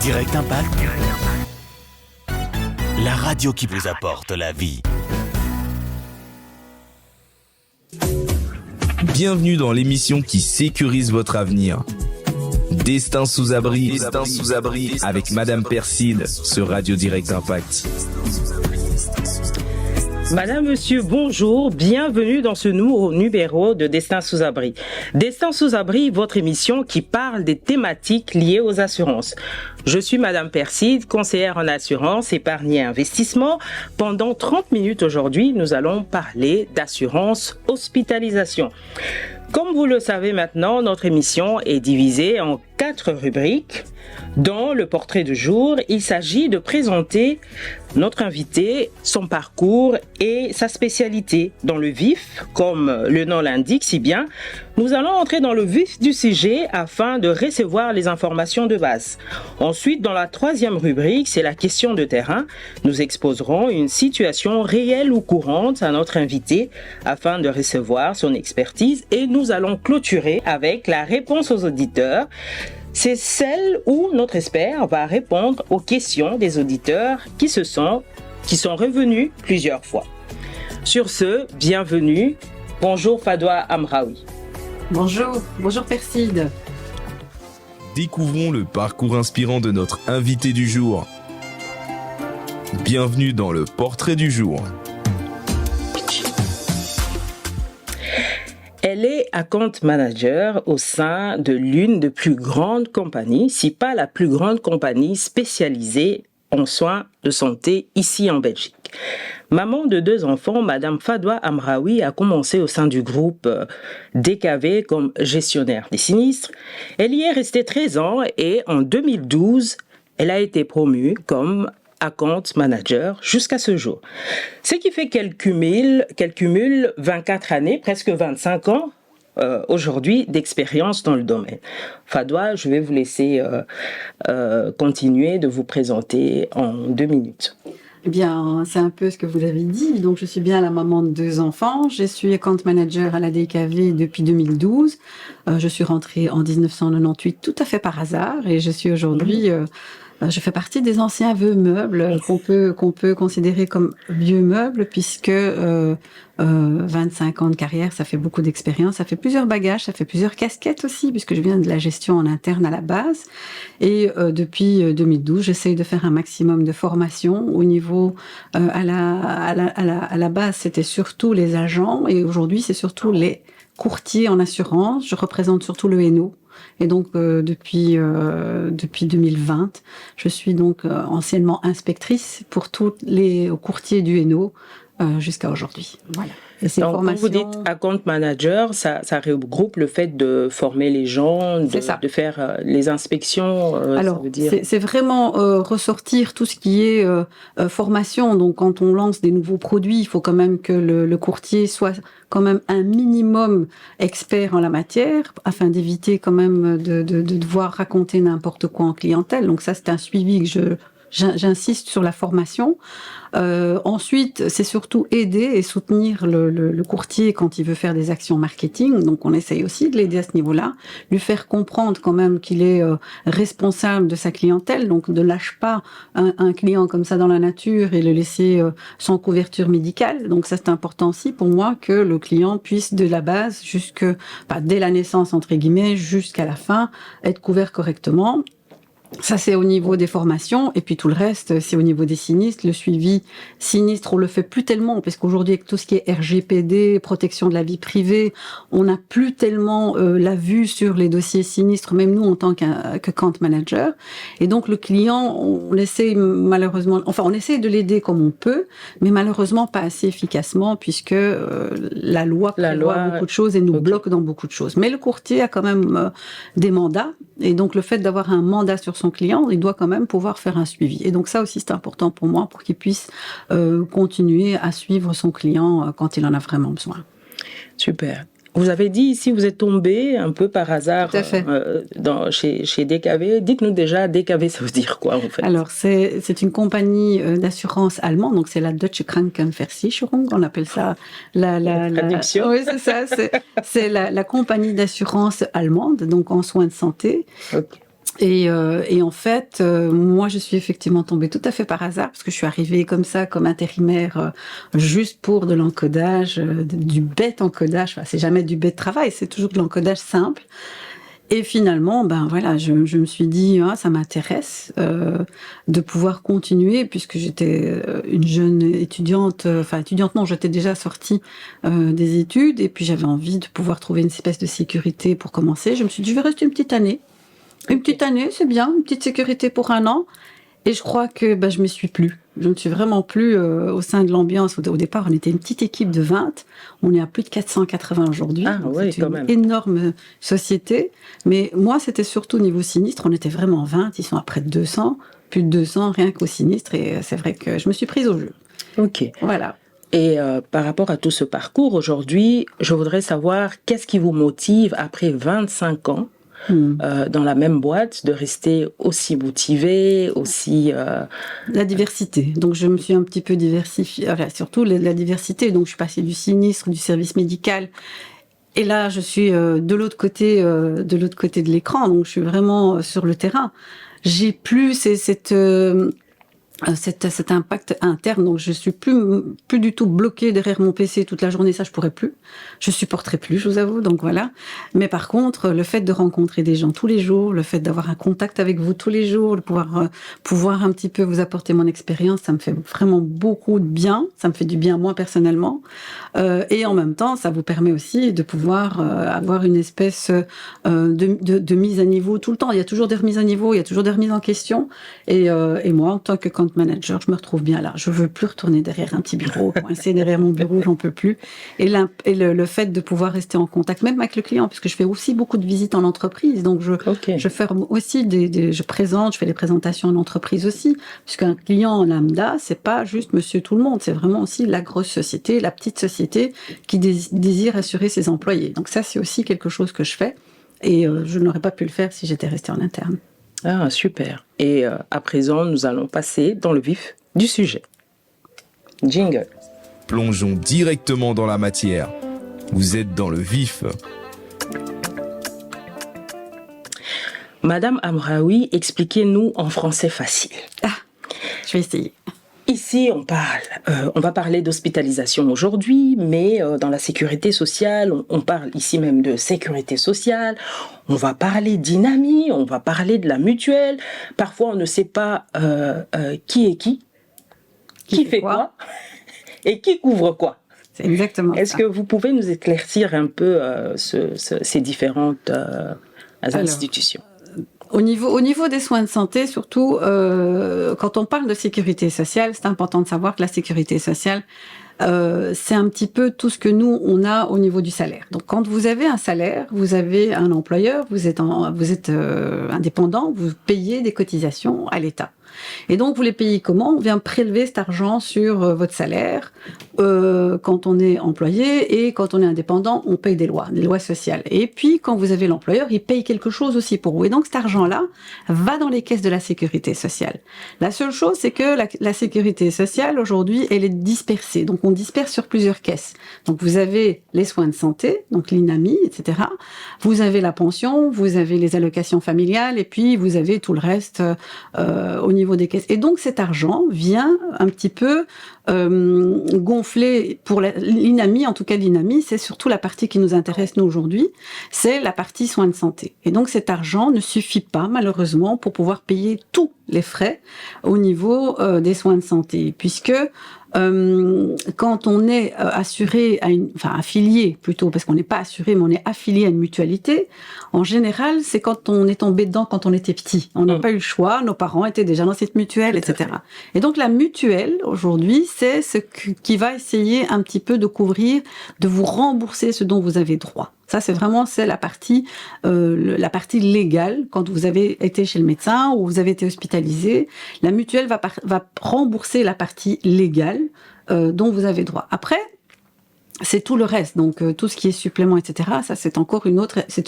Direct Impact, la radio qui vous apporte la vie. Bienvenue dans l'émission qui sécurise votre avenir. Destin sous abri, avec Madame Perside sur Radio Direct Impact. Madame, monsieur, bonjour, bienvenue dans ce nouveau numéro de Destin sous abri. Destin sous abri, votre émission qui parle des thématiques liées aux assurances. Je suis Madame Perside, conseillère en assurance, épargne et investissement. Pendant 30 minutes aujourd'hui, nous allons parler d'assurance hospitalisation. Comme vous le savez maintenant, notre émission est divisée en 4 rubriques. Dans le portrait du jour, il s'agit de présenter notre invité, son parcours et sa spécialité. Dans le vif, comme le nom l'indique si bien, nous allons entrer dans le vif du sujet afin de recevoir les informations de base. Ensuite, dans la 3e rubrique, c'est la question de terrain. Nous exposerons une situation réelle ou courante à notre invité afin de recevoir son expertise et nous allons clôturer avec la réponse aux auditeurs. C'est celle où notre expert va répondre aux questions des auditeurs qui sont revenus plusieurs fois. Sur ce, bienvenue. Bonjour Fadwa Amraoui. Bonjour Perside. Découvrons le parcours inspirant de notre invité du jour. Bienvenue dans le portrait du jour. Elle est account manager au sein de l'une des plus grandes compagnies, si pas la plus grande compagnie spécialisée en soins de santé ici en Belgique. Maman de 2 enfants, Madame Fadwa Amraoui a commencé au sein du groupe DKV comme gestionnaire des sinistres. Elle y est restée 13 ans et en 2012, elle a été promue comme account manager jusqu'à ce jour. Ce qui fait qu'elle cumule 24 années, presque 25 ans aujourd'hui d'expérience dans le domaine. Fadwa, je vais vous laisser continuer de vous présenter en 2 minutes. Eh bien, c'est un peu ce que vous avez dit. Donc, je suis bien la maman de 2 enfants. Je suis account manager à la DKV depuis 2012. Je suis rentrée en 1998 tout à fait par hasard et je suis aujourd'hui... je fais partie des anciens vieux meubles qu'on peut considérer comme vieux meubles puisque 25 ans de carrière, ça fait beaucoup d'expérience, ça fait plusieurs bagages, ça fait plusieurs casquettes aussi puisque je viens de la gestion en interne à la base. Et depuis 2012, j'essaye de faire un maximum de formation au niveau à la base, c'était surtout les agents et aujourd'hui c'est surtout les courtiers en assurance. Je représente surtout le Hainaut. Et donc, depuis 2020, je suis donc anciennement inspectrice pour tous les courtiers du Hainaut jusqu'à aujourd'hui. Voilà. Et donc, quand vous dites account manager, ça regroupe le fait de former les gens, de faire les inspections. Alors, ça veut dire... c'est vraiment ressortir tout ce qui est formation. Donc, quand on lance des nouveaux produits, il faut quand même que le courtier soit quand même un minimum expert en la matière, afin d'éviter quand même de devoir raconter n'importe quoi en clientèle. Donc ça, c'est un suivi que j'insiste sur la formation. Ensuite, c'est surtout aider et soutenir le courtier quand il veut faire des actions marketing. Donc, on essaye aussi de l'aider à ce niveau-là, lui faire comprendre quand même qu'il est responsable de sa clientèle. Donc, ne lâche pas un client comme ça dans la nature et le laisser sans couverture médicale. Donc, ça, c'est important aussi pour moi que le client puisse de la base dès la naissance, entre guillemets, jusqu'à la fin, être couvert correctement. Ça, c'est au niveau des formations. Et puis tout le reste, c'est au niveau des sinistres. Le suivi sinistre, on le fait plus tellement, parce qu'aujourd'hui, avec tout ce qui est RGPD, protection de la vie privée, on n'a plus tellement la vue sur les dossiers sinistres, même nous, en tant qu'account manager. Et donc, le client, on essaie malheureusement... Enfin, on essaie de l'aider comme on peut, mais malheureusement pas assez efficacement, puisque la loi prévoit beaucoup de choses et nous bloque dans beaucoup de choses. Mais le courtier a quand même des mandats. Et donc, le fait d'avoir un mandat sur son client, il doit quand même pouvoir faire un suivi. Et donc ça aussi, c'est important pour moi, pour qu'il puisse continuer à suivre son client quand il en a vraiment besoin. Super. Vous avez dit ici, vous êtes tombé un peu par hasard chez DKV. Dites-nous déjà, DKV, ça veut dire quoi en fait? Alors, c'est une compagnie d'assurance allemande, donc c'est la Deutsche Krankenversicherung, on appelle ça la traduction. Oui, c'est ça, c'est la compagnie d'assurance allemande, donc en soins de santé. Okay. Et en fait, moi, je suis effectivement tombée tout à fait par hasard, parce que je suis arrivée comme ça, comme intérimaire, juste pour de l'encodage, du bête encodage. Enfin, c'est jamais du bête travail, c'est toujours de l'encodage simple. Et finalement, ben voilà, je me suis dit, ça m'intéresse de pouvoir continuer, puisque j'étais une jeune étudiante, étudiante non, j'étais déjà sortie des études, et puis j'avais envie de pouvoir trouver une espèce de sécurité pour commencer. Je me suis dit, je vais rester une petite année. Une petite année, c'est bien, une petite sécurité pour 1 an. Et je crois que je me suis plu. Je ne suis vraiment plus au sein de l'ambiance. Au départ, on était une petite équipe de 20. On est à plus de 480 aujourd'hui. Ah oui, c'est quand une même. énorme société. Mais moi, c'était surtout au niveau sinistre. On était vraiment 20. Ils sont à près de 200. Plus de 200 rien qu'au sinistre. Et c'est vrai que je me suis prise au jeu. Ok. Voilà. Et par rapport à tout ce parcours aujourd'hui, je voudrais savoir qu'est-ce qui vous motive après 25 ans dans la même boîte, de rester aussi motivé, aussi... La diversité. Donc, je me suis un petit peu diversifiée. Enfin, surtout la diversité. Donc, je suis passée du sinistre, du service médical. Et là, je suis de l'autre côté de l'écran. Donc, je suis vraiment sur le terrain. J'ai plus cet impact interne, donc je suis plus du tout bloquée derrière mon PC toute la journée, ça je pourrais plus, je supporterais plus, je vous avoue, donc voilà. Mais par contre, le fait de rencontrer des gens tous les jours, le fait d'avoir un contact avec vous tous les jours, de pouvoir un petit peu vous apporter mon expérience, ça me fait vraiment beaucoup de bien, ça me fait du bien moi personnellement, et en même temps, ça vous permet aussi de pouvoir avoir une espèce de mise à niveau tout le temps. Il y a toujours des remises à niveau, il y a toujours des remises en question, et moi, en tant que manager, je me retrouve bien là. Je veux plus retourner derrière un petit bureau, coincé derrière mon bureau, j'en peux plus. Et le fait de pouvoir rester en contact, même avec le client, puisque je fais aussi beaucoup de visites en entreprise, donc je fais aussi je fais des présentations en entreprise aussi, puisqu'un client en lambda, c'est pas juste monsieur tout le monde, c'est vraiment aussi la grosse société, la petite société qui désire assurer ses employés. Donc ça, c'est aussi quelque chose que je fais, et je n'aurais pas pu le faire si j'étais restée en interne. Ah, super. Et à présent, nous allons passer dans le vif du sujet. Jingle. Plongeons directement dans la matière. Vous êtes dans le vif. Madame Amraoui, expliquez-nous en français facile. Je vais essayer. Ici, on va parler d'hospitalisation aujourd'hui, mais dans la sécurité sociale, on parle ici même de sécurité sociale, on va parler d'INAMI, on va parler de la mutuelle. Parfois, on ne sait pas qui est qui fait quoi, et qui couvre quoi. C'est exactement ça. Est-ce que vous pouvez nous éclaircir un peu ces différentes institutions ? Au niveau des soins de santé, surtout, quand on parle de sécurité sociale, c'est important de savoir que la sécurité sociale, c'est un petit peu tout ce que nous, on a au niveau du salaire. Donc, quand vous avez un salaire, vous avez un employeur, vous êtes indépendant, vous payez des cotisations à l'État. Et donc, vous les payez comment ? On vient prélever cet argent sur votre salaire. Quand on est employé et quand on est indépendant, on paye des lois sociales. Et puis, quand vous avez l'employeur, il paye quelque chose aussi pour vous. Et donc, cet argent-là va dans les caisses de la sécurité sociale. La seule chose, c'est que la sécurité sociale, aujourd'hui, elle est dispersée. Donc, on disperse sur plusieurs caisses. Donc, vous avez les soins de santé, donc l'INAMI, etc. Vous avez la pension, vous avez les allocations familiales, et puis vous avez tout le reste au niveau des caisses. Et donc cet argent vient un petit peu gonfler pour l'INAMI, en tout cas l'INAMI, c'est surtout la partie qui nous intéresse nous aujourd'hui, c'est la partie soins de santé. Et donc cet argent ne suffit pas malheureusement pour pouvoir payer tous les frais au niveau des soins de santé, puisque quand on est assuré affilié plutôt, parce qu'on n'est pas assuré, mais on est affilié à une mutualité, en général, c'est quand on est tombé dedans quand on était petit. On n'a pas eu le choix, nos parents étaient déjà dans cette mutuelle, etc. Et donc la mutuelle, aujourd'hui, c'est ce qui va essayer un petit peu de couvrir, de vous rembourser ce dont vous avez droit. Ça, c'est la partie légale. Quand vous avez été chez le médecin ou vous avez été hospitalisé, la mutuelle va rembourser la partie légale dont vous avez droit. Après, c'est tout le reste. Donc, tout ce qui est supplément, etc., ça, c'est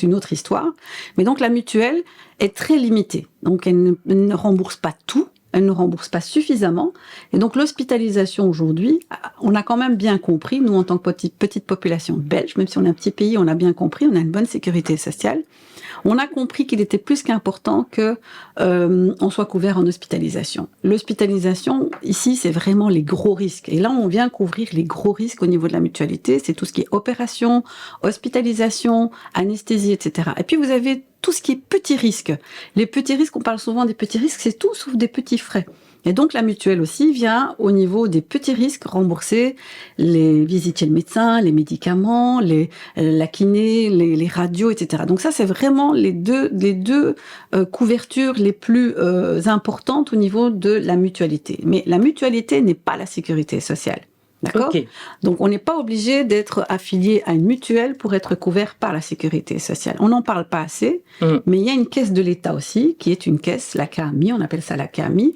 une autre histoire. Mais donc, la mutuelle est très limitée. Donc, elle ne rembourse pas tout. Elle ne rembourse pas suffisamment. Et donc, l'hospitalisation aujourd'hui, on a quand même bien compris, nous, en tant que petite population belge, même si on est un petit pays, on a bien compris, on a une bonne sécurité sociale. on a compris qu'il était plus qu'important que on soit couvert en hospitalisation. L'hospitalisation, ici, c'est vraiment les gros risques. Et là, on vient couvrir les gros risques au niveau de la mutualité. C'est tout ce qui est opération, hospitalisation, anesthésie, etc. Et puis, vous avez tout ce qui est petits risques. Les petits risques, on parle souvent des petits risques, c'est tout sauf des petits frais. Et donc, la mutuelle aussi vient, au niveau des petits risques, rembourser les visites chez le médecin, les médicaments, la kiné, les radios, etc. Donc ça, c'est vraiment les deux couvertures les plus importantes au niveau de la mutualité. Mais la mutualité n'est pas la sécurité sociale. D'accord ? Ok. Donc, on n'est pas obligé d'être affilié à une mutuelle pour être couvert par la sécurité sociale. On n'en parle pas assez, mais il y a une caisse de l'État aussi, qui est une caisse, la CAMI, on appelle ça la CAMI,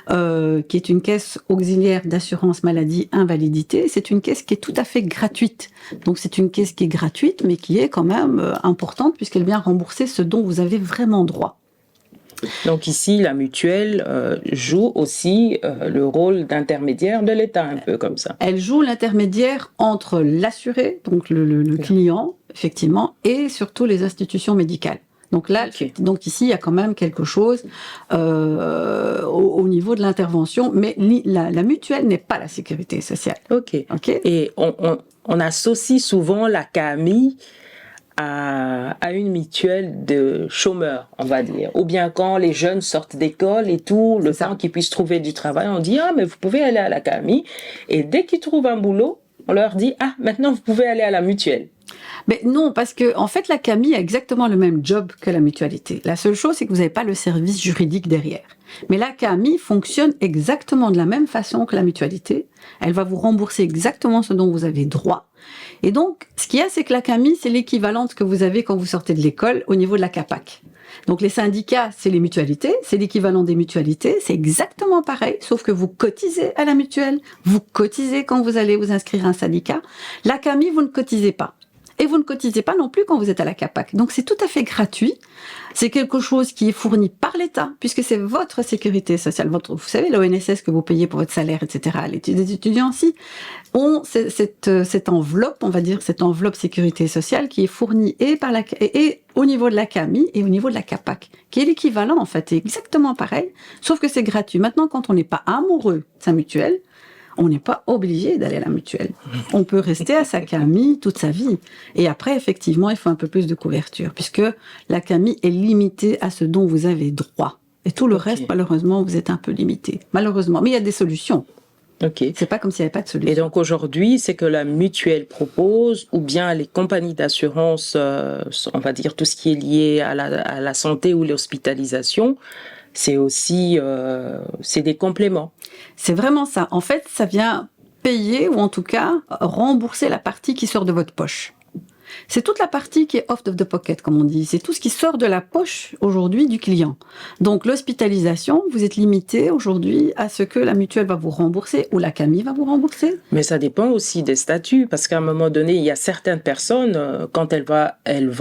qui est une caisse auxiliaire d'assurance maladie invalidité. C'est une caisse qui est tout à fait gratuite. Donc, c'est une caisse qui est gratuite, mais qui est quand même importante, puisqu'elle vient rembourser ce dont vous avez vraiment droit. Donc ici, la mutuelle joue aussi le rôle d'intermédiaire de l'État, un peu comme ça. Elle joue l'intermédiaire entre l'assuré, donc le client, effectivement, et surtout les institutions médicales. Donc là, donc ici, il y a quand même quelque chose au niveau de l'intervention, mais la mutuelle n'est pas la sécurité sociale. Ok. Et on associe souvent la CAMI à une mutuelle de chômeurs, on va dire. Ou bien quand les jeunes sortent d'école et tout, le temps qu'ils puissent trouver du travail, on dit « Ah, mais vous pouvez aller à la CAMI ». Et dès qu'ils trouvent un boulot, on leur dit « Ah, maintenant vous pouvez aller à la mutuelle ». Mais non, parce que en fait, la CAMI a exactement le même job que la mutualité. La seule chose, c'est que vous n'avez pas le service juridique derrière. Mais la CAMI fonctionne exactement de la même façon que la mutualité. Elle va vous rembourser exactement ce dont vous avez droit. Et donc, ce qu'il y a, c'est que la CAMI, c'est l'équivalent que vous avez quand vous sortez de l'école au niveau de la CAPAC. Donc, les syndicats, c'est les mutualités, c'est l'équivalent des mutualités, c'est exactement pareil, sauf que vous cotisez à la mutuelle, vous cotisez quand vous allez vous inscrire à un syndicat. La CAMI, vous ne cotisez pas. Et vous ne cotisez pas non plus quand vous êtes à la CAPAC. Donc, c'est tout à fait gratuit. C'est quelque chose qui est fourni par l'État, puisque c'est votre sécurité sociale. Vous savez, l'ONSS que vous payez pour votre salaire, etc. Les étudiants aussi ont cette enveloppe, on va dire, cette enveloppe sécurité sociale qui est fournie et au niveau de la CAMI et au niveau de la CAPAC, qui est l'équivalent, en fait, exactement pareil, sauf que c'est gratuit. Maintenant, quand on n'est pas amoureux de sa mutuelle, on n'est pas obligé d'aller à la mutuelle. On peut rester à sa CAMI toute sa vie. Et après, effectivement, il faut un peu plus de couverture, puisque la CAMI est limitée à ce dont vous avez droit. Et tout le reste, malheureusement, vous êtes un peu limité. Malheureusement. Mais il y a des solutions. C'est pas comme s'il n'y avait pas de solution. Et donc aujourd'hui, c'est que la mutuelle propose, ou bien les compagnies d'assurance, on va dire tout ce qui est lié à la santé ou l'hospitalisation, c'est aussi c'est des compléments. C'est vraiment ça. En fait, ça vient payer, ou en tout cas rembourser la partie qui sort de votre poche. C'est toute la partie qui est off of the pocket, comme on dit. C'est tout ce qui sort de la poche aujourd'hui du client. Donc l'hospitalisation, vous êtes limité aujourd'hui à ce que la mutuelle va vous rembourser ou la CAMI va vous rembourser. Mais ça dépend aussi des statuts, parce qu'à un moment donné, il y a certaines personnes, quand elles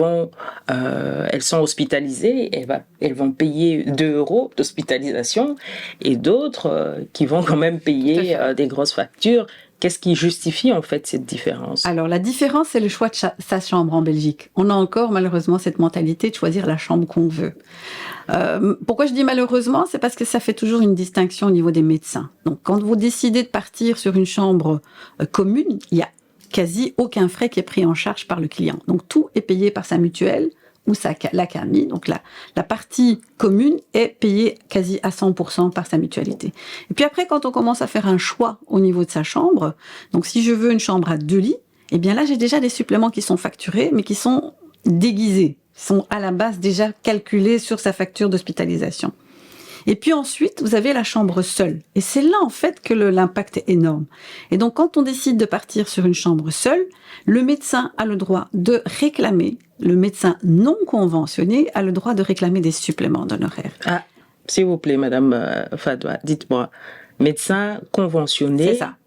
sont hospitalisées, elles vont payer 2 € d'hospitalisation, et d'autres qui vont quand même payer des grosses factures. Qu'est-ce qui justifie en fait cette différence ? Alors la différence, c'est le choix de sa chambre en Belgique. On a encore malheureusement cette mentalité de choisir la chambre qu'on veut. Pourquoi je dis malheureusement ? C'est parce que ça fait toujours une distinction au niveau des médecins. Donc quand vous décidez de partir sur une chambre commune, il y a quasi aucun frais qui est pris en charge par le client. Donc tout est payé par sa mutuelle ou la CAMI, donc la partie commune est payée quasi à 100% par sa mutualité. Et puis après, quand on commence à faire un choix au niveau de sa chambre, donc si je veux une chambre à 2 lits, eh bien là, j'ai déjà des suppléments qui sont facturés, mais qui sont déguisés, sont à la base déjà calculés sur sa facture d'hospitalisation. Et puis ensuite, vous avez la chambre seule. Et c'est là, en fait, que l'impact est énorme. Et donc, quand on décide de partir sur une chambre seule, le médecin a le droit de réclamer, le médecin non conventionné a le droit de réclamer des suppléments d'honoraires. Ah, s'il vous plaît, Madame Fadwa, dites-moi, médecin conventionné, c'est ça.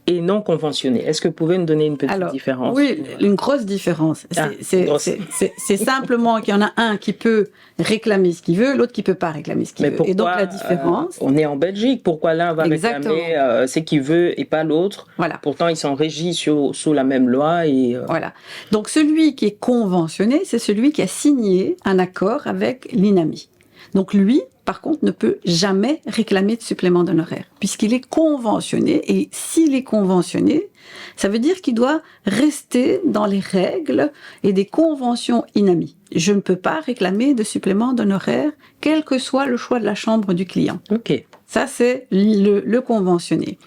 et non conventionnés. Est-ce que vous pouvez nous donner une petite différence? Oui, une grosse différence. C'est simplement qu'il y en a un qui peut réclamer ce qu'il veut, l'autre qui peut pas réclamer ce qu'il veut. Et donc la différence... on est en Belgique, pourquoi l'un va réclamer ce qu'il veut et pas l'autre? Voilà. Pourtant, ils sont régis sous la même loi. Voilà. Donc celui qui est conventionné, c'est celui qui a signé un accord avec l'INAMI. Donc lui, par contre, ne peut jamais réclamer de supplément d'honoraires, puisqu'il est conventionné, et s'il est conventionné, ça veut dire qu'il doit rester dans les règles et des conventions INAMI. Je ne peux pas réclamer de supplément d'honoraires, quel que soit le choix de la chambre du client. Ok. Ça, c'est le conventionné.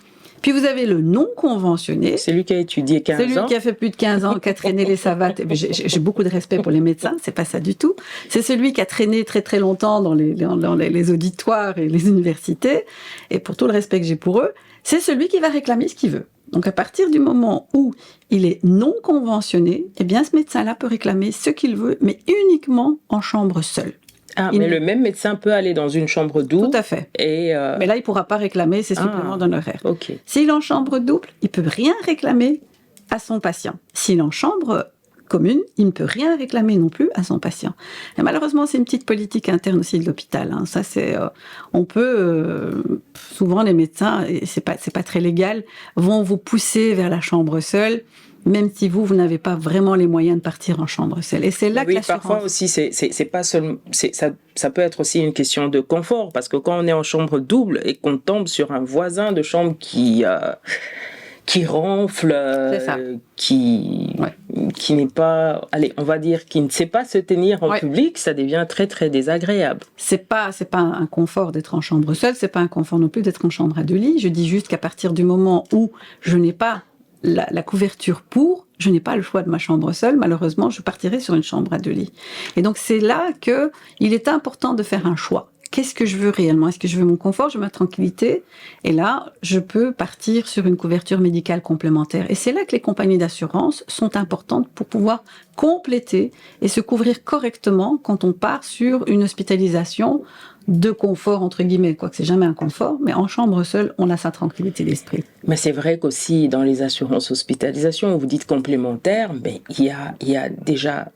Puis vous avez le non conventionné. C'est lui qui a étudié 15 ans. C'est lui qui a fait plus de 15 ans, qui a traîné les savates. J'ai beaucoup de respect pour les médecins, c'est pas ça du tout. C'est celui qui a traîné très très longtemps dans les auditoires et les universités. Et pour tout le respect que j'ai pour eux, c'est celui qui va réclamer ce qu'il veut. Donc à partir du moment où il est non conventionné, eh bien ce médecin-là peut réclamer ce qu'il veut, mais uniquement en chambre seule. Mais le même médecin peut aller dans une chambre double. Tout à fait. Mais là, il ne pourra pas réclamer ses suppléments d'honoraires. Okay. S'il est en chambre double, il ne peut rien réclamer à son patient. S'il est en chambre commune, il ne peut rien réclamer non plus à son patient. Et malheureusement, c'est une petite politique interne aussi de l'hôpital. Hein. Ça, on peut souvent les médecins, et c'est pas très légal, vont vous pousser vers la chambre seule. Même si vous n'avez pas vraiment les moyens de partir en chambre seule. Et c'est là que l'assurance... parfois aussi, c'est pas seulement... Ça peut être aussi une question de confort, parce que quand on est en chambre double et qu'on tombe sur un voisin de chambre qui ronfle, qui n'est pas... Allez, on va dire, qui ne sait pas se tenir en public, ça devient très, très désagréable. C'est pas un confort d'être en chambre seule, c'est pas un confort non plus d'être en chambre à deux lits. Je dis juste qu'à partir du moment où je n'ai pas la couverture je n'ai pas le choix de ma chambre seule, malheureusement, je partirai sur une chambre à deux lits. Et donc, c'est là qu'il est important de faire un choix. Qu'est-ce que je veux réellement? Est-ce que je veux mon confort, je veux ma tranquillité? Et là, je peux partir sur une couverture médicale complémentaire. Et c'est là que les compagnies d'assurance sont importantes pour pouvoir compléter et se couvrir correctement quand on part sur une hospitalisation de confort, entre guillemets, quoique c'est jamais un confort, mais en chambre seule, on a sa tranquillité d'esprit. Mais c'est vrai qu'aussi, dans les assurances hospitalisation, vous dites complémentaire, mais il y a déjà,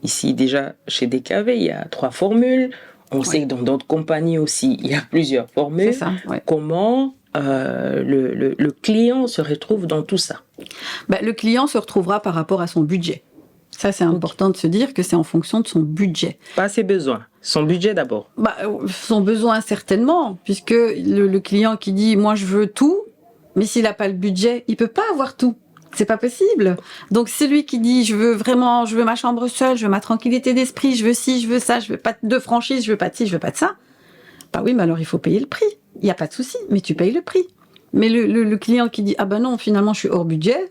ici, déjà, chez DKV, il y a 3 formules. On sait que dans d'autres compagnies aussi, il y a plusieurs formules. C'est ça, Comment le client se retrouve dans tout ça? Le client se retrouvera par rapport à son budget. Ça, c'est important de se dire que c'est en fonction de son budget. Pas ses besoins, son budget d'abord. Son besoin, certainement, puisque le client qui dit « moi, je veux tout », mais s'il n'a pas le budget, il peut pas avoir tout. C'est pas possible. Donc, celui qui dit « je veux ma chambre seule, je veux ma tranquillité d'esprit, je veux ci, je veux ça, je veux pas de franchise, je veux pas de ci, je veux pas de ça », oui, mais alors il faut payer le prix. Il n'y a pas de souci, mais tu payes le prix. Mais le client qui dit « ah ben non, finalement, je suis hors budget »,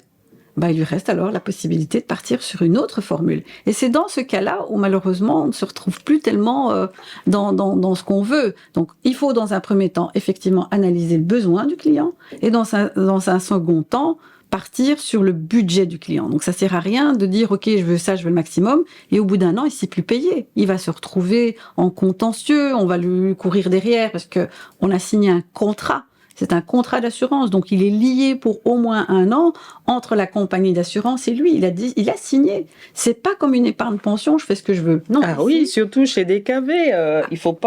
il lui reste alors la possibilité de partir sur une autre formule. Et c'est dans ce cas-là où malheureusement on ne se retrouve plus tellement dans ce qu'on veut. Donc il faut dans un premier temps effectivement analyser le besoin du client et dans un second temps partir sur le budget du client. Donc ça sert à rien de dire ok, je veux ça, je veux le maximum, et au bout d'un an il ne sait plus payer. Il va se retrouver en contentieux, on va lui courir derrière parce que on a signé un contrat. C'est un contrat d'assurance, donc il est lié pour au moins 1 an entre la compagnie d'assurance et lui. Il a signé. C'est pas comme une épargne pension, je fais ce que je veux. Non. Ah oui, surtout chez DKV, il faut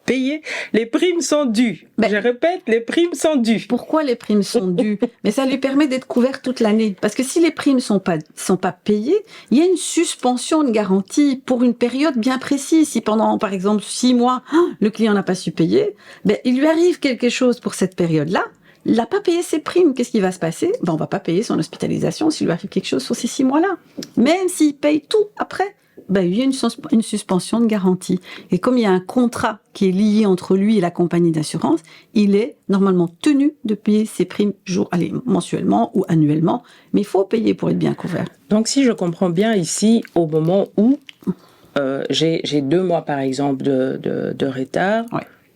payer. Les primes sont dues. Je répète, les primes sont dues. Pourquoi les primes sont dues? Mais ça lui permet d'être couvert toute l'année. Parce que si les primes sont pas payées, il y a une suspension de garantie pour une période bien précise. Si pendant, par exemple, 6 mois, le client n'a pas su payer, il lui arrive quelque chose pour cette période-là. Il n'a pas payé ses primes. Qu'est-ce qui va se passer? On va pas payer son hospitalisation s'il lui arrive quelque chose sur ces 6 mois-là. Même s'il paye tout après. Il y a une suspension de garantie. Et comme il y a un contrat qui est lié entre lui et la compagnie d'assurance, il est normalement tenu de payer ses primes mensuellement ou annuellement. Mais il faut payer pour être bien couvert. Donc si je comprends bien ici, au moment où j'ai 2 mois par exemple de retard,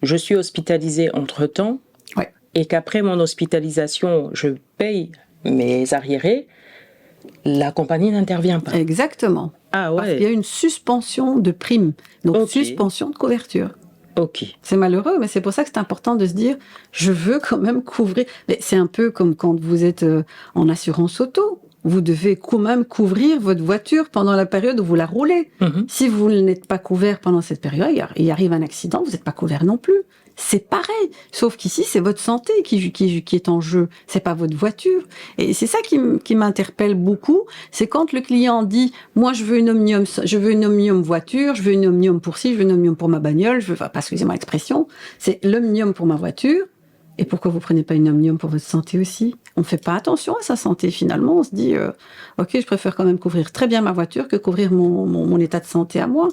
je suis hospitalisée entre-temps, et qu'après mon hospitalisation, je paye mes arriérés, la compagnie n'intervient pas. Exactement. Parce qu'il y a une suspension de prime, donc suspension de couverture. Ok. C'est malheureux, mais c'est pour ça que c'est important de se dire, je veux quand même couvrir. Mais c'est un peu comme quand vous êtes en assurance auto. Vous devez quand même couvrir votre voiture pendant la période où vous la roulez. Si vous n'êtes pas couvert pendant cette période, il arrive un accident, vous n'êtes pas couvert non plus. C'est pareil. Sauf qu'ici, c'est votre santé qui est en jeu. C'est pas votre voiture. Et c'est ça qui m'interpelle beaucoup. C'est quand le client dit, moi, je veux une Omnium voiture, je veux une Omnium pour ci, je veux une Omnium pour ma bagnole, excusez-moi l'expression, c'est l'Omnium pour ma voiture. Et pourquoi vous prenez pas une Omnium pour votre santé aussi? On ne fait pas attention à sa santé finalement. On se dit, ok, je préfère quand même couvrir très bien ma voiture que couvrir mon état de santé à moi.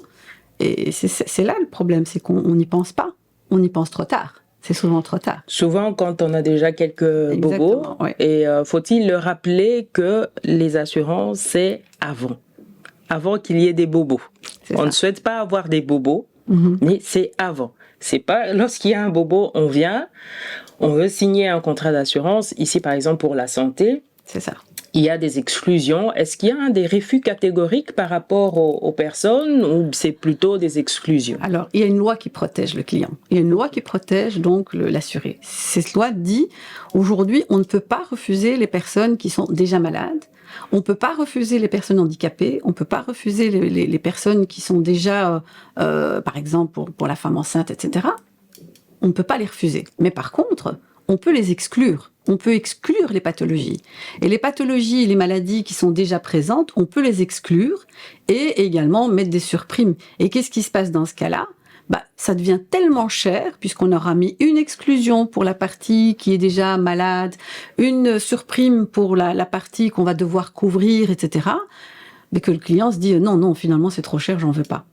Et c'est là le problème, c'est qu'on n'y pense pas. On y pense trop tard. C'est souvent trop tard. Souvent quand on a déjà quelques bobos. Ouais. Et faut-il le rappeler que les assurances, c'est avant qu'il y ait des bobos. On ne souhaite pas avoir des bobos, mais c'est avant. C'est pas lorsqu'il y a un bobo, on veut signer un contrat d'assurance. Ici, par exemple, pour la santé. C'est ça. Il y a des exclusions. Est-ce qu'il y a des refus catégoriques par rapport aux personnes ou c'est plutôt des exclusions? Alors, il y a une loi qui protège le client. Il y a une loi qui protège donc l'assuré. Cette loi dit, aujourd'hui, on ne peut pas refuser les personnes qui sont déjà malades. On ne peut pas refuser les personnes handicapées. On ne peut pas refuser les personnes qui sont déjà, par exemple, pour la femme enceinte, etc. On ne peut pas les refuser. Mais par contre, on peut les exclure. On peut exclure les pathologies. Et les pathologies, les maladies qui sont déjà présentes, on peut les exclure et également mettre des surprimes. Et qu'est-ce qui se passe dans ce cas-là? Ça devient tellement cher, puisqu'on aura mis une exclusion pour la partie qui est déjà malade, une surprime pour la partie qu'on va devoir couvrir, etc. Mais que le client se dit non, finalement c'est trop cher, j'en veux pas.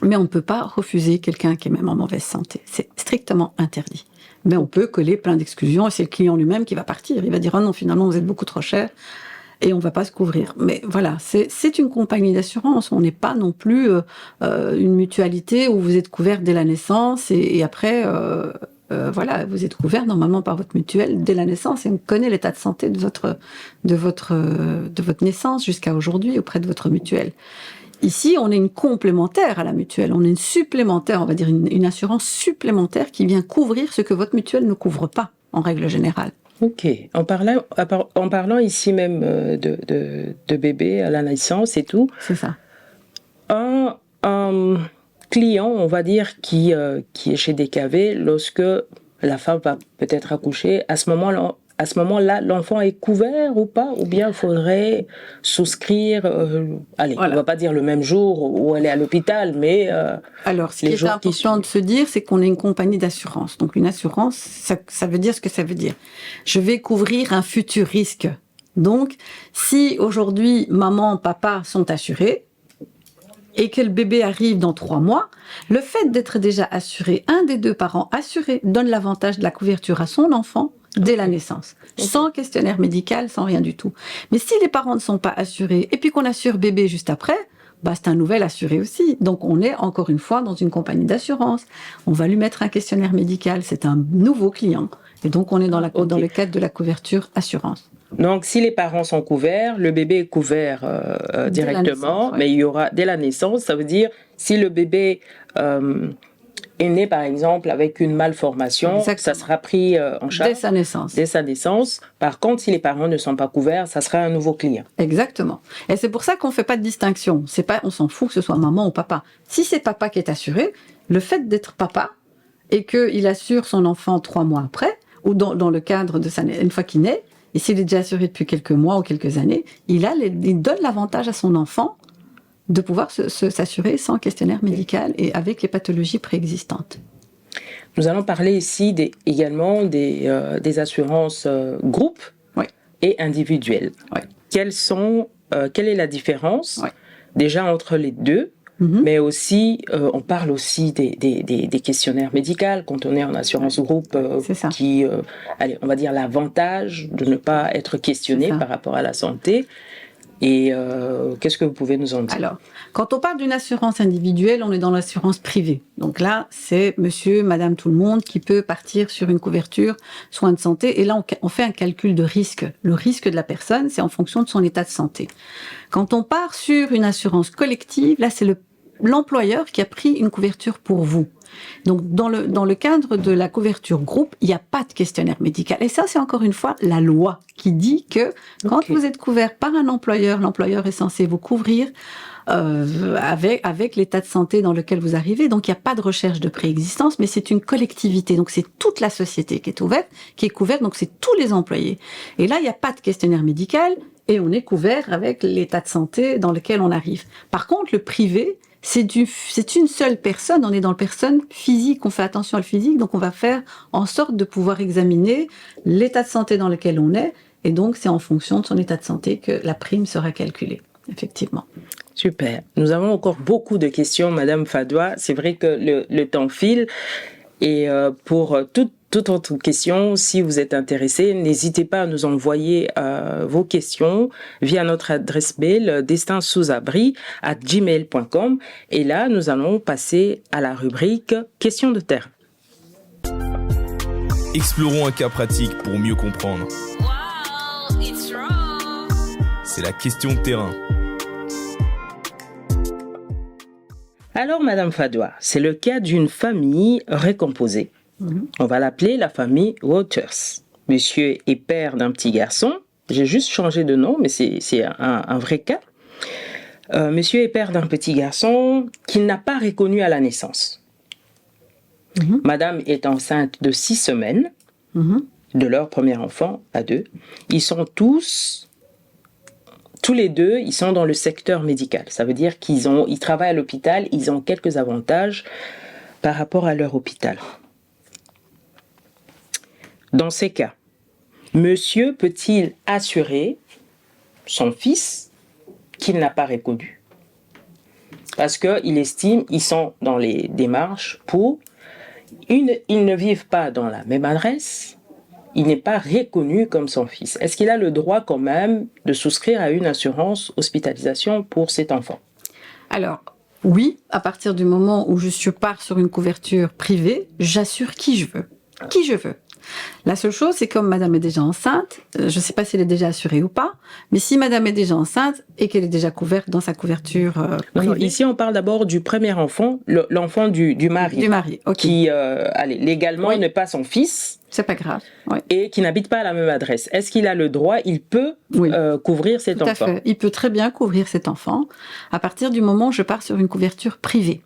Mais on ne peut pas refuser quelqu'un qui est même en mauvaise santé. C'est strictement interdit. Mais on peut coller plein d'exclusions et c'est le client lui-même qui va partir. Il va dire non, finalement vous êtes beaucoup trop cher et on ne va pas se couvrir. Mais voilà, c'est une compagnie d'assurance. On n'est pas non plus une mutualité où vous êtes couvert dès la naissance et après, voilà, vous êtes couvert normalement par votre mutuelle dès la naissance et on connaît l'état de santé de votre naissance jusqu'à aujourd'hui auprès de votre mutuelle. Ici, on est une complémentaire à la mutuelle. On est une supplémentaire, on va dire une assurance supplémentaire qui vient couvrir ce que votre mutuelle ne couvre pas, en règle générale. Ok. En parlant ici même de bébé à la naissance et tout. C'est ça. Un client, on va dire, qui est chez DKV, lorsque la femme va peut-être accoucher, à ce moment-là, l'enfant est couvert ou pas? Ou bien il faudrait souscrire, voilà. On ne va pas dire le même jour où elle est à l'hôpital, mais alors, ce qui est important de se dire, c'est qu'on est une compagnie d'assurance. Donc, une assurance, ça veut dire ce que ça veut dire. Je vais couvrir un futur risque. Donc, si aujourd'hui, maman, papa sont assurés, et que le bébé arrive dans 3 mois, le fait d'être déjà assuré, un des deux parents assuré, donne l'avantage de la couverture à son enfant dès la naissance, sans questionnaire médical, sans rien du tout. Mais si les parents ne sont pas assurés, et puis qu'on assure bébé juste après, c'est un nouvel assuré aussi. Donc on est encore une fois dans une compagnie d'assurance. On va lui mettre un questionnaire médical, c'est un nouveau client. Et donc on est dans le cadre de la couverture assurance. Donc, si les parents sont couverts, le bébé est couvert directement, mais il y aura dès la naissance. Ça veut dire, si le bébé est né, par exemple, avec une malformation, ça sera pris en charge dès sa naissance. Par contre, si les parents ne sont pas couverts, ça sera un nouveau client. Exactement. Et c'est pour ça qu'on ne fait pas de distinction. On s'en fout que ce soit maman ou papa. Si c'est papa qui est assuré, le fait d'être papa et qu'il assure son enfant 3 mois après, ou dans le cadre de une fois qu'il naît, et s'il est déjà assuré depuis quelques mois ou quelques années, il donne l'avantage à son enfant de pouvoir s'assurer sans questionnaire médical et avec les pathologies préexistantes. Nous allons parler ici également des assurances groupes et individuelles. Oui. Quelle est la différence déjà entre les deux? Mais aussi, on parle aussi des questionnaires médicaux quand on est en assurance groupe, qui, on va dire l'avantage de ne pas être questionné par rapport à la santé. Et qu'est-ce que vous pouvez nous en dire? Alors, quand on parle d'une assurance individuelle, on est dans l'assurance privée. Donc là, c'est monsieur, madame, tout le monde qui peut partir sur une couverture soins de santé. Et là, on fait un calcul de risque. Le risque de la personne, c'est en fonction de son état de santé. Quand on part sur une assurance collective, là, c'est l'employeur qui a pris une couverture pour vous. Donc, dans le cadre de la couverture groupe, il n'y a pas de questionnaire médical. Et ça, c'est encore une fois la loi qui dit que quand vous êtes couvert par un employeur, l'employeur est censé vous couvrir avec l'état de santé dans lequel vous arrivez. Donc, il n'y a pas de recherche de préexistence, mais c'est une collectivité. Donc, c'est toute la société qui est couverte. Donc, c'est tous les employés. Et là, il n'y a pas de questionnaire médical et on est couvert avec l'état de santé dans lequel on arrive. Par contre, le privé, c'est une seule personne, on est dans le personne physique, on fait attention à le physique, donc on va faire en sorte de pouvoir examiner l'état de santé dans lequel on est, et donc c'est en fonction de son état de santé que la prime sera calculée, effectivement. Super. Nous avons encore beaucoup de questions, Madame Fadoua. C'est vrai que le temps file, et pour toute autre question, si vous êtes intéressé, n'hésitez pas à nous envoyer vos questions via notre adresse mail destinsousabri@gmail.com. Et là, nous allons passer à la rubrique questions de terrain. Explorons un cas pratique pour mieux comprendre. C'est la question de terrain. Alors, Madame Fadoua, c'est le cas d'une famille recomposée. On va l'appeler la famille Waters. Monsieur est père d'un petit garçon. J'ai juste changé de nom, mais c'est un vrai cas. Monsieur est père d'un petit garçon qu'il n'a pas reconnu à la naissance. Madame est enceinte de 6 semaines de leur premier enfant à 2. Ils sont tous les deux, ils sont dans le secteur médical. Ça veut dire ils travaillent à l'hôpital, ils ont quelques avantages par rapport à leur hôpital. Dans ces cas, monsieur peut-il assurer son fils qu'il n'a pas reconnu? Parce qu'il estime qu'ils sont dans les démarches pour... Ils ne vivent pas dans la même adresse, il n'est pas reconnu comme son fils. Est-ce qu'il a le droit quand même de souscrire à une assurance hospitalisation pour cet enfant? Alors, oui, à partir du moment où je pars sur une couverture privée, j'assure qui je veux. Qui je veux. La seule chose, c'est comme madame est déjà enceinte, je ne sais pas si elle est déjà assurée ou pas, mais si madame est déjà enceinte et qu'elle est déjà couverte dans sa couverture privée... Non, ici, on parle d'abord du premier enfant, l'enfant du mari. Du mari, ok. Qui, légalement, n'est pas son fils. C'est pas grave. Oui. Et qui n'habite pas à la même adresse. Est-ce qu'il a le droit, il peut couvrir cet enfant? Tout à fait. Il peut très bien couvrir cet enfant à partir du moment où je pars sur une couverture privée.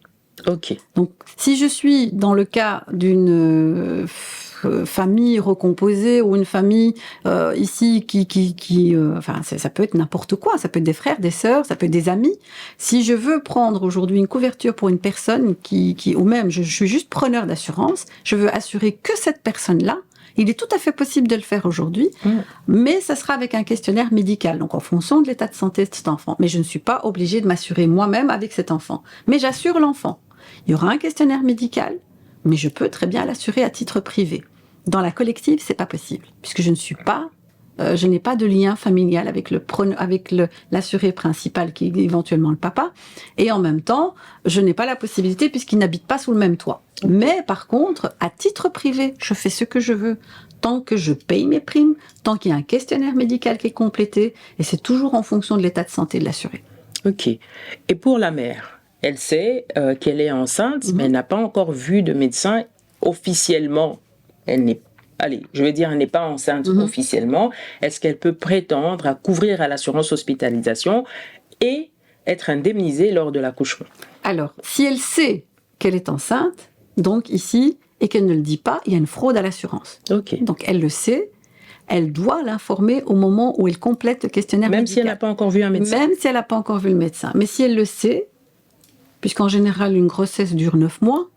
Ok. Donc, si je suis dans le cas d'une famille recomposée ou une famille ici enfin ça peut être n'importe quoi, ça peut être des frères, des sœurs, ça peut être des amis. Si je veux prendre aujourd'hui une couverture pour une personne ou même je suis juste preneur d'assurance, je veux assurer que cette personne-là, il est tout à fait possible de le faire aujourd'hui, mais ça sera avec un questionnaire médical, donc en fonction de l'état de santé de cet enfant. Mais je ne suis pas obligée de m'assurer moi-même avec cet enfant. Mais j'assure l'enfant. Il y aura un questionnaire médical, mais je peux très bien l'assurer à titre privé. Dans la collective, c'est pas possible, puisque je n'ai pas de lien familial avec l'assuré principal qui est éventuellement le papa, et en même temps, je n'ai pas la possibilité puisqu'ils n'habitent pas sous le même toit. Mais par contre, à titre privé, je fais ce que je veux, tant que je paye mes primes, tant qu'il y a un questionnaire médical qui est complété, et c'est toujours en fonction de l'état de santé de l'assuré. Ok. Et pour la mère, elle sait qu'elle est enceinte, mais elle n'a pas encore vu de médecin officiellement. Elle n'est pas enceinte officiellement. Est-ce qu'elle peut prétendre à couvrir à l'assurance hospitalisation et être indemnisée lors de l'accouchement? Alors, si elle sait qu'elle est enceinte, donc ici, et qu'elle ne le dit pas, il y a une fraude à l'assurance. Ok. Donc, elle le sait, elle doit l'informer au moment où elle complète le questionnaire médical. Même si elle n'a pas encore vu un médecin? Même si elle n'a pas encore vu le médecin. Mais si elle le sait, puisqu'en général, une grossesse dure 9 mois,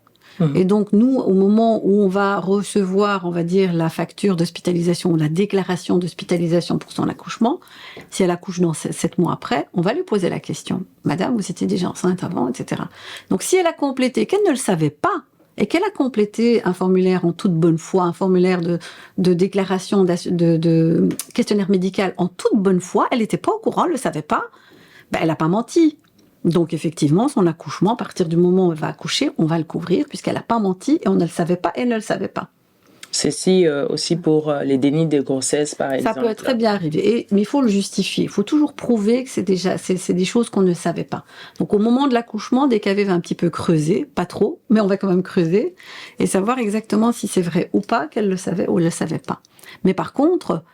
et donc, nous, au moment où on va recevoir, on va dire, la facture d'hospitalisation ou la déclaration d'hospitalisation pour son accouchement, si elle accouche dans 7 mois après, on va lui poser la question. Madame, vous étiez déjà enceinte avant, etc. Donc, si elle a complété, qu'elle ne le savait pas, et qu'elle a complété un formulaire en toute bonne foi, un formulaire de déclaration, de questionnaire médical en toute bonne foi, elle n'était pas au courant, elle ne le savait pas, elle n'a pas menti. Donc, effectivement, son accouchement, à partir du moment où elle va accoucher, on va le couvrir, puisqu'elle n'a pas menti, et on ne le savait pas, et elle ne le savait pas. Ceci aussi pour les dénis de grossesse, par exemple. Ça peut très bien arriver, mais il faut le justifier. Il faut toujours prouver que c'est des choses qu'on ne savait pas. Donc au moment de l'accouchement, dès qu'elle va un petit peu creuser, pas trop, mais on va quand même creuser, et savoir exactement si c'est vrai ou pas qu'elle le savait ou elle le savait pas. Mais par contre,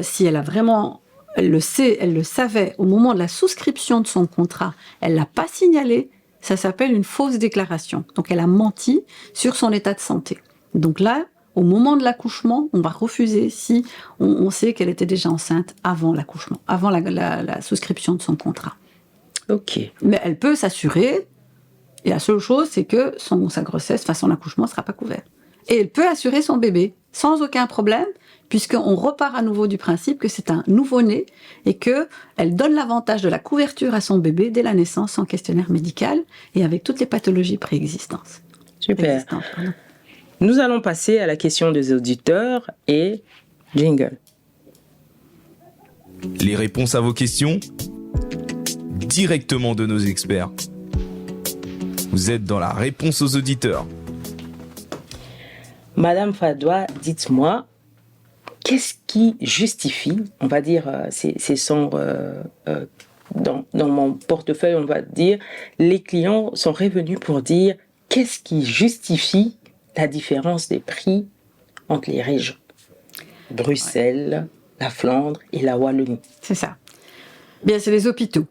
si elle a vraiment, elle le savait au moment de la souscription de son contrat, elle l'a pas signalé, ça s'appelle une fausse déclaration. Donc elle a menti sur son état de santé. Donc là, au moment de l'accouchement, on va refuser si on sait qu'elle était déjà enceinte avant l'accouchement, avant la souscription de son contrat. Ok. Mais elle peut s'assurer, et la seule chose, c'est que sa grossesse, son accouchement ne sera pas couvert. Et elle peut assurer son bébé sans aucun problème, puisqu'on repart à nouveau du principe que c'est un nouveau-né et qu'elle donne l'avantage de la couverture à son bébé dès la naissance sans questionnaire médical et avec toutes les pathologies préexistantes. Super. Nous allons passer à la question des auditeurs et jingle. Les réponses à vos questions directement de nos experts. Vous êtes dans la réponse aux auditeurs. Madame Fadoua, dites-moi, qu'est-ce qui justifie, on va dire, dans mon portefeuille, on va dire, les clients sont revenus pour dire qu'est-ce qui justifie la différence des prix entre les régions. Bruxelles, la Flandre et la Wallonie. C'est ça. Bien, c'est les hôpitaux.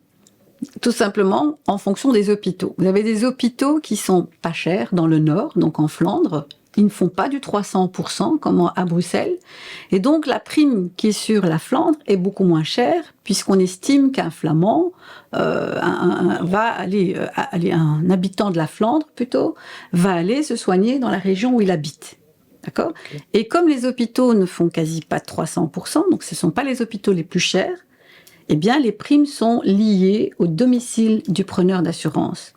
Tout simplement, en fonction des hôpitaux. Vous avez des hôpitaux qui sont pas chers dans le nord, donc en Flandre. Ils ne font pas du 300% comme à Bruxelles. Et donc, la prime qui est sur la Flandre est beaucoup moins chère, puisqu'on estime qu'un Flamand un habitant de la Flandre, plutôt, va aller se soigner dans la région où il habite. D'accord ? Okay. Et comme les hôpitaux ne font quasi pas de 300%, donc ce ne sont pas les hôpitaux les plus chers, eh bien, les primes sont liées au domicile du preneur d'assurance.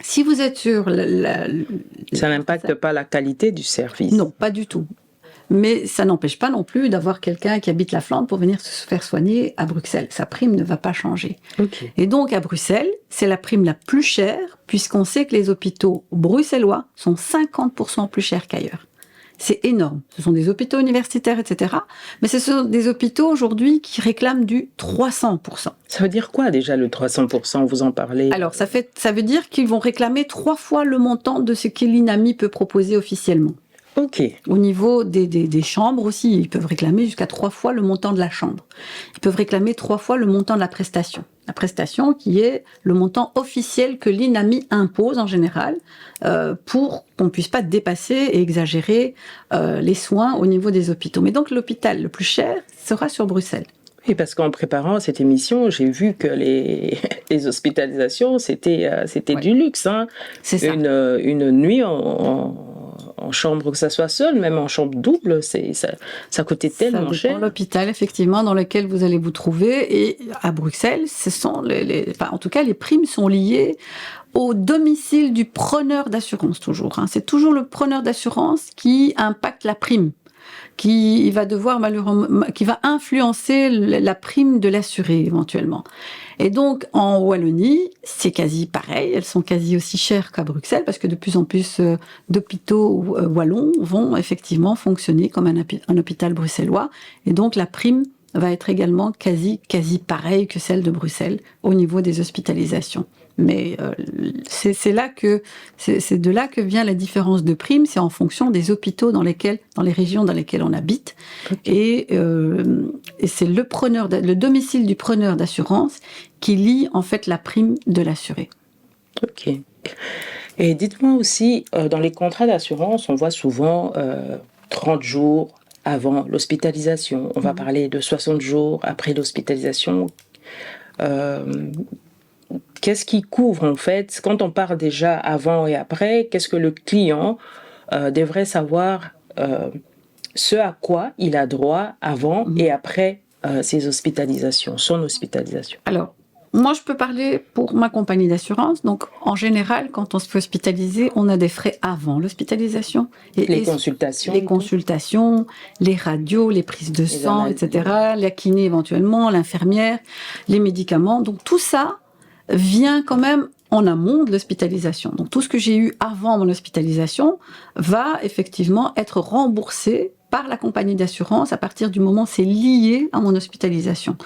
Si vous êtes sur ça n'impacte pas la qualité du service. Non, pas du tout. Mais ça n'empêche pas non plus d'avoir quelqu'un qui habite la Flandre pour venir se faire soigner à Bruxelles. Sa prime ne va pas changer. Okay. Et donc, à Bruxelles, c'est la prime la plus chère, puisqu'on sait que les hôpitaux bruxellois sont 50% plus chers qu'ailleurs. C'est énorme. Ce sont des hôpitaux universitaires, etc. Mais ce sont des hôpitaux aujourd'hui qui réclament du 300%. Ça veut dire quoi déjà le 300%? Vous en parlez? Alors, ça veut dire qu'ils vont réclamer 3 fois le montant de ce que l'INAMI peut proposer officiellement. Ok. Au niveau des chambres aussi, ils peuvent réclamer jusqu'à 3 fois le montant de la chambre. Ils peuvent réclamer 3 fois le montant de la prestation. La prestation qui est le montant officiel que l'INAMI impose en général pour qu'on ne puisse pas dépasser et exagérer les soins au niveau des hôpitaux. Mais donc l'hôpital le plus cher sera sur Bruxelles. Oui, parce qu'en préparant cette émission, j'ai vu que les hospitalisations, c'était ouais. Du luxe. Hein. C'est ça. Une nuit en chambre, que ça soit seul, même en chambre double, ça coûtait tellement cher. Ça dépend l'hôpital, effectivement, dans lequel vous allez vous trouver. Et à Bruxelles, ce sont en tout cas, les primes sont liées au domicile du preneur d'assurance, toujours. Hein. C'est toujours le preneur d'assurance qui impacte la prime, qui va influencer la prime de l'assuré, éventuellement. Et donc, en Wallonie, c'est quasi pareil. Elles sont quasi aussi chères qu'à Bruxelles, parce que de plus en plus d'hôpitaux wallons vont effectivement fonctionner comme un hôpital bruxellois. Et donc, la prime va être également quasi pareille que celle de Bruxelles au niveau des hospitalisations. Mais c'est de là que vient la différence de prime, c'est en fonction des hôpitaux dans les régions dans lesquelles on habite. Okay. Et c'est le domicile du preneur d'assurance qui lie en fait la prime de l'assuré. Ok. Et dites-moi aussi, dans les contrats d'assurance, on voit souvent 30 jours avant l'hospitalisation. On va parler de 60 jours après l'hospitalisation. Qu'est-ce qui couvre en fait, quand on parle déjà avant et après, qu'est-ce que le client devrait savoir ce à quoi il a droit avant et après ses hospitalisations, son hospitalisation? Alors, moi je peux parler pour ma compagnie d'assurance. Donc en général, quand on se fait hospitaliser, on a des frais avant l'hospitalisation. Les consultations, les radios, les prises de sang, etc. La kiné éventuellement, l'infirmière, les médicaments. Donc tout ça vient quand même en amont de l'hospitalisation. Donc tout ce que j'ai eu avant mon hospitalisation va effectivement être remboursé par la compagnie d'assurance à partir du moment où c'est lié à mon hospitalisation.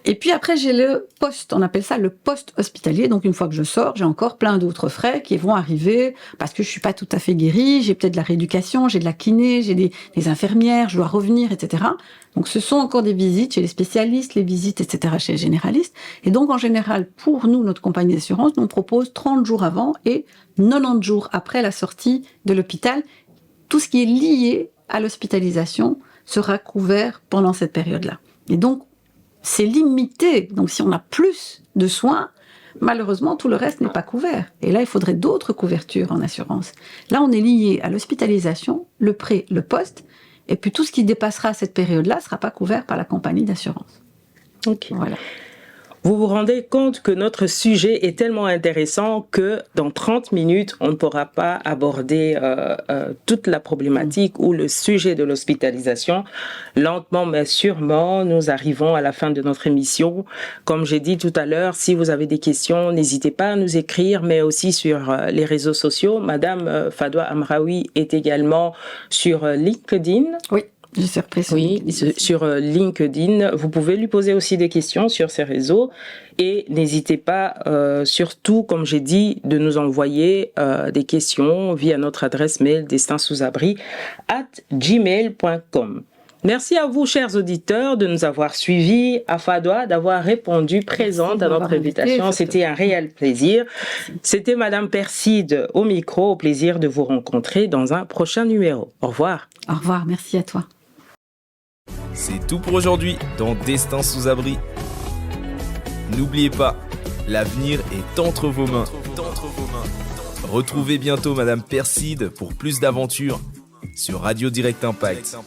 Et puis après, j'ai le post, on appelle ça le post-hospitalier. Donc une fois que je sors, j'ai encore plein d'autres frais qui vont arriver parce que je suis pas tout à fait guérie, j'ai peut-être de la rééducation, j'ai de la kiné, j'ai des infirmières, je dois revenir, etc. Donc ce sont encore des visites chez les spécialistes, les visites, etc. chez les généralistes. Et donc en général, pour nous, notre compagnie d'assurance nous propose 30 jours avant et 90 jours après la sortie de l'hôpital. Tout ce qui est lié à l'hospitalisation sera couvert pendant cette période-là. Et donc, c'est limité. Donc, si on a plus de soins, malheureusement, tout le reste n'est pas couvert. Et là, il faudrait d'autres couvertures en assurance. Là, on est lié à l'hospitalisation, le pré, le post, et puis tout ce qui dépassera cette période-là ne sera pas couvert par la compagnie d'assurance. Ok. Voilà. Vous vous rendez compte que notre sujet est tellement intéressant que dans 30 minutes, on ne pourra pas aborder toute la problématique ou le sujet de l'hospitalisation. Lentement mais sûrement, nous arrivons à la fin de notre émission. Comme j'ai dit tout à l'heure, si vous avez des questions, n'hésitez pas à nous écrire, mais aussi sur les réseaux sociaux. Madame Fadwa Amraoui est également sur LinkedIn. Oui. Je suis reprise sur LinkedIn. Vous pouvez lui poser aussi des questions sur ces réseaux et n'hésitez pas, surtout, comme j'ai dit, de nous envoyer des questions via notre adresse mail destinsouxabri@gmail.com. Merci à vous, chers auditeurs, de nous avoir suivis, à Fadwa d'avoir répondu présente à notre invitation. C'était un réel plaisir. C'était Madame Perside au micro. Au plaisir de vous rencontrer dans un prochain numéro. Au revoir. Au revoir, merci à toi. C'est tout pour aujourd'hui dans Destin sous abri. N'oubliez pas, l'avenir est entre vos mains. Retrouvez bientôt Madame Perside pour plus d'aventures sur Radio Direct Impact.